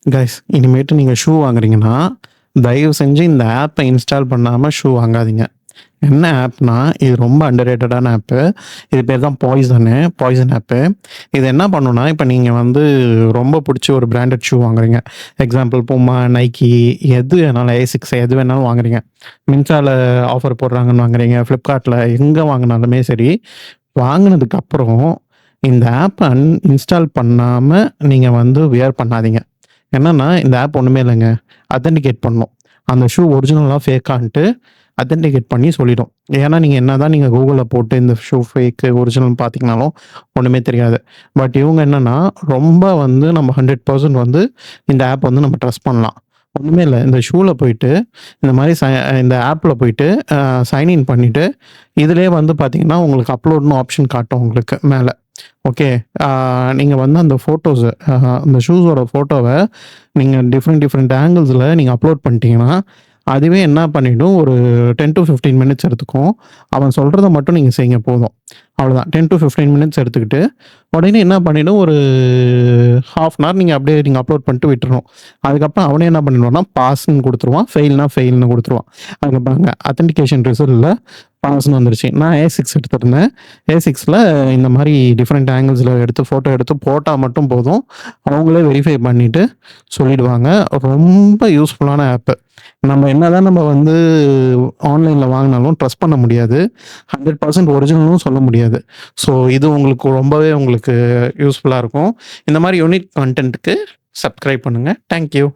Guys இனிமேட்டு நீங்கள் shoe வாங்குறீங்கன்னா தயவு செஞ்சு இந்த ஆப்பை இன்ஸ்டால் பண்ணாமல் ஷூ வாங்காதீங்க. என்ன ஆப்னா இது ரொம்ப அண்டர்ரேட்டடான ஆப்பு. இது பேர் தான் பாய்சன் ஆப்பு. இது என்ன பண்ணுன்னா இப்போ நீங்கள் வந்து ரொம்ப பிடிச்ச ஒரு பிராண்டட் ஷூ வாங்குறீங்க. எக்ஸாம்பிள் பூமா, நைக்கி, எது வேணாலும் ஏசிக்ஸ் எது வேணாலும் வாங்குறீங்க. மின்சால ஆஃபர் போடுறாங்கன்னு வாங்குறீங்க, ஃப்ளிப்கார்ட்டில் எங்கே வாங்கினாலுமே சரி, வாங்கினதுக்கப்புறம் இந்த ஆப்பை இன்ஸ்டால் பண்ணாமல் நீங்கள் வந்து வியர் பண்ணாதீங்க. என்னன்னா, இந்த ஆப் ஒண்ணுமே இல்லங்க. அத்தென்டிகேட் பண்ணும். அந்த ஷூ ஒரிஜினலா ஃபேக்கான்ட்டு அத்தென்டிகேட் பண்ணி சொல்லிடும். ஏன்னா, நீங்க என்னதான் Googleல போட்டு இந்த ஷூ ஃபேக்கு, ஒரிஜினல்னு பார்த்தீங்கனாலும் ஒண்ணுமே தெரியாது. பட் இவங்க என்னன்னா, ரொம்ப வந்து நம்ம 100% வந்து இந்த ஆப் வந்து நம்ம ட்ரஸ்ட் பண்ணலாம். ஒண்ணுமே இல்ல. இந்த ஷூல போயிட்டு, இந்த மாரி இந்த ஆப்ல போயிட்டு சைன் இன் பண்ணிட்டு, இதிலேயே வந்து பார்த்தீங்கன்னா, உங்களுக்கு அப்லோட்ன்னு ஆப்ஷன் காட்டும் உங்களுக்கு மேல. ஓகே. நீங்க வந்து அந்த ஃபோட்டோஸ அந்த ஷூஸோட ஃபோட்டோவ நீங்க டிஃப்ரெண்ட் ஆங்கிள்ஸ்ல நீங்க அப்லோட் பண்ணிட்டீங்கன்னா, அதுவே என்ன பண்ணிடும், ஒரு 10 டூ 15 மினிட்ஸ் எடுத்துக்கும். அவன் சொல்றத மட்டும் நீங்க செய்யுங்க போதும். அவ்வளோதான். 10 டூ 15 மினிட்ஸ் எடுத்துக்கிட்டு, உடனே என்ன பண்ணிடும், ஒரு 1/2 அன் ஹவர் நீங்க அப்படியே நீங்க அப்லோட் பண்ணிட்டு விட்டுறணும். அதுக்கப்புறம் அவனே என்ன பண்ணிடுவான்னா, பாஸ்ன்னு குடுத்துருவான். ஃபெயில்னு குடுத்துருவான். அதுக்கு பாருங்க அத்தென்டிகேஷன் ரிசல்ட்ல பாஸ்ன்னு வந்துருச்சு. நான் A6 எடுத்திருந்தேன். A6ல இந்த மாரி டிஃப்ரெண்ட் ஆங்கிள்ஸ்ல எடுத்து ஃபோட்டோ எடுத்து போட்டா மட்டும் போதும். அவங்களே வெரிஃபை பண்ணிட்டு சொல்லிடுவாங்க. ரொம்ப யூஸ்ஃபுல்லான ஆப்பு. நம்ம வந்து ஆன்லைன்ல வாங்குனாலும் ட்ரஸ்ட் பண்ண முடியாது. 100% ஒரிஜினலும் சொல்ல முடியாது. ஸோ இது உங்களுக்கு ரொம்பவே உங்களுக்கு யூஸ்ஃபுல்லா இருக்கும். இந்த மாரி யூனிக் கன்டென்ட்க்கு சப்ஸ்கிரைப் பண்ணுங்க. Thank you.